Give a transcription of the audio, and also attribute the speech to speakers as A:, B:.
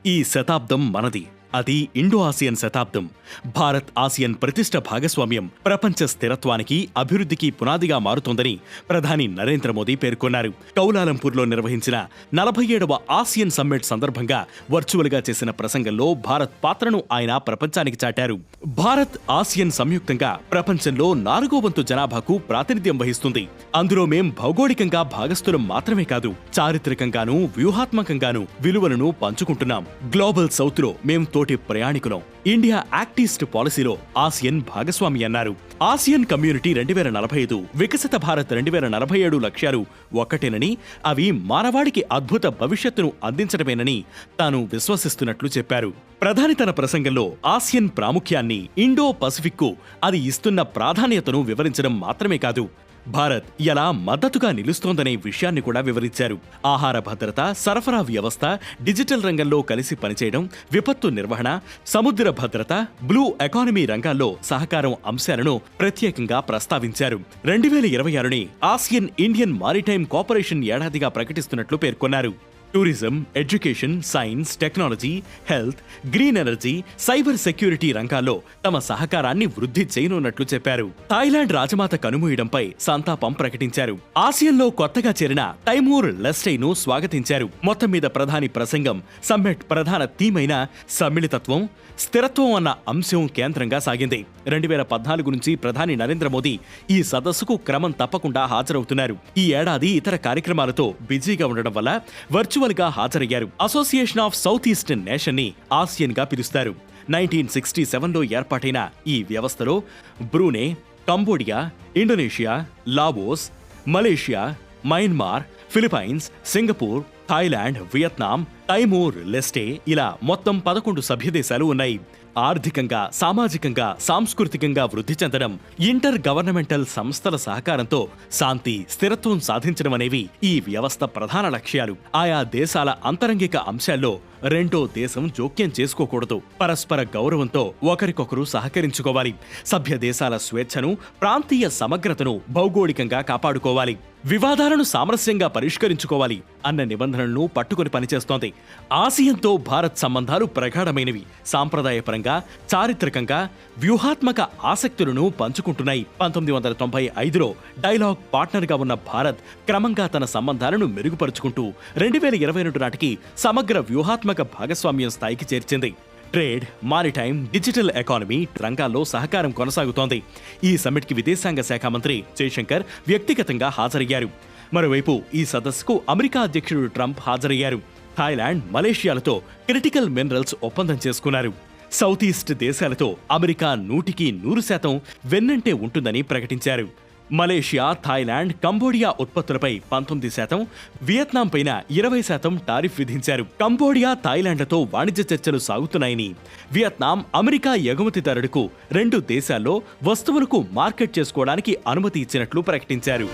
A: ఈ శతాబ్దం మనది. అది ఇండో ఆసియన్ శతాబ్దం. భారత్ ఆసియన్ ప్రతిష్ట భాగస్వామ్యం ప్రపంచ స్థిరత్వానికి, అభివృద్ధికి పునాదిగా మారుతోందని ప్రధాని నరేంద్ర మోదీ పేర్కొన్నారు. కౌలాలంపూర్లో నిర్వహించిన 47వ ఆసియన్ సమ్మిట్ సందర్భంగా వర్చువల్ గా చేసిన ప్రసంగంలో భారత్ పాత్రను ఆయన ప్రపంచానికి చాటారు. భారత్ ఆసియన్ సంయుక్తంగా ప్రపంచంలో 4వ వంతు జనాభాకు ప్రాతినిధ్యం వహిస్తుంది. అందులో మేం భౌగోళికంగా భాగస్థులం మాత్రమే కాదు, చారిత్రకంగానూ వ్యూహాత్మకంగానూ విలువలను పంచుకుంటున్నాం. గ్లోబల్ సౌత్ లో మేం తోటి ప్రయాణికులం. ఇండియా యాక్ట్ ఈస్ట్ పాలసీలో ఆసియన్ భాగస్వామి అన్నారు. ఆసియన్ కమ్యూనిటీ 2045, వికసిత భారత్ 2047 లక్ష్యాలు ఒక్కటేనని, అవి మానవాడికి అద్భుత భవిష్యత్తును అందించడమేనని తాను విశ్వసిస్తున్నట్లు చెప్పారు. ప్రధాని తన ప్రసంగంలో ఆసియన్ ప్రాముఖ్యాన్ని, ఇండో పసిఫిక్కు అది ఇస్తున్న ప్రాధాన్యతను వివరించడం మాత్రమే కాదు, భారత్ ఎలా మద్దతుగా నిలుస్తోందనే విషయాన్ని కూడా వివరించారు. ఆహార భద్రత, సరఫరా వ్యవస్థ, డిజిటల్ రంగంలో కలిసి పనిచేయడం, విపత్తు నిర్వహణ, సముద్ర భద్రత, బ్లూ ఎకానమీ రంగాల్లో సహకారం అంశాలను ప్రత్యేకంగా ప్రస్తావించారు. 2026ని ఆసియన్ ఇండియన్ మారిటైమ్ కోఆపరేషన్ ఏడాదిగా ప్రకటిస్తున్నట్లు పేర్కొన్నారు. Tourism, education, science, technology, health, green energy, cyber security రంగాల్లో తమ సహకారాన్ని వృద్ధి చేయనున్నట్లు చెప్పారు. థాయిలాండ్ రాజమాత కనుమూయడంపై సంతాపం ప్రకటించారు. ఆసియన్లో కొత్తగా చేరిన తైమూర్ లెస్టైను స్వాగతించారు. మొత్తం మీద ప్రధాని ప్రసంగం సమ్మిట్ ప్రధాన థీమ్ అయిన సమ్మిళితత్వం, స్థిరత్వం అన్న అంశం కేంద్రంగా సాగింది. 2014 నుంచి ప్రధాని నరేంద్ర మోదీ ఈ సదస్సుకు క్రమం తప్పకుండా హాజరవుతున్నారు. ఈ ఏడాది ఇతర కార్యక్రమాలతో బిజీగా ఉండడం వల్ల వర్చువల్ గా హాజరయ్యారు. Association of South Eastern Nation ని ఆసియన్ గా పిలుస్తారు. 1967లో ఏర్పాటైన ఈ వ్యవస్థలో Brunei, Cambodia, Indonesia, Laos, Malaysia, Myanmar, Philippines, Singapore, Thailand, Vietnam, Timor Leste ఇలా మొత్తం 11 సభ్యదేశాలు ఉన్నాయి. ఆర్థికంగా, సామాజికంగా, సాంస్కృతికంగా వృద్ధి చెందడం, ఇంటర్ గవర్నమెంటల్ సంస్థల సహకారంతో శాంతి, స్థిరత్వం సాధించడం అనేవి ఈ వ్యవస్థ ప్రధాన లక్ష్యాలు. ఆయా దేశాల అంతరంగిక అంశాల్లో రెండో దేశం జోక్యం చేసుకోకూడదు. పరస్పర గౌరవంతో ఒకరికొకరు సహకరించుకోవాలి. సభ్య దేశాల స్వేచ్ఛను, ప్రాంతీయ సమగ్రతను భౌగోళికంగా కాపాడుకోవాలి. వివాదాలను సామరస్యంగా పరిష్కరించుకోవాలి అన్న నిబంధనలను పట్టుకుని పనిచేస్తోంది. ఆసియన్తో భారత్ సంబంధాలు ప్రగాఢమైనవి. సాంప్రదాయపరంగా, చారిత్రకంగా, వ్యూహాత్మక ఆసక్తులను పంచుకుంటున్నాయి. 1995లో డైలాగ్ పార్ట్నర్గా ఉన్న భారత్ క్రమంగా తన సంబంధాలను మెరుగుపరుచుకుంటూ 2022 నాటికి సమగ్ర వ్యూహాత్మక భాగస్వామ్యం స్థాయికి చేర్చింది. ట్రేడ్, మారిటైమ్, డిజిటల్ ఎకానమీ రంగాల్లో సహకారం కొనసాగుతోంది. ఈ సమ్మిట్కి విదేశాంగ శాఖ మంత్రి జయశంకర్ వ్యక్తిగతంగా హాజరయ్యారు. మరోవైపు ఈ సదస్సుకు అమెరికా అధ్యక్షుడు ట్రంప్ హాజరయ్యారు. థాయిలాండ్, మలేషియాలతో క్రిటికల్ మినరల్స్ ఒప్పందం చేసుకున్నారు. సౌత్ ఈస్ట్ దేశాలతో అమెరికా 100% వెన్నంటే ఉంటుందని ప్రకటించారు. మలేషియా, థాయిలాండ్, కంబోడియా ఉత్పత్తులపై 19%, వియత్నాం పైన 20% టారిఫ్ విధించారు. కంబోడియా, థాయిలాండ్లతో వాణిజ్య చర్చలు సాగుతున్నాయని, వియత్నాం అమెరికా ఎగుమతిదారులకు 2 దేశాల్లో వస్తువులకు మార్కెట్ చేసుకోవడానికి అనుమతి ఇచ్చినట్లు ప్రకటించారు.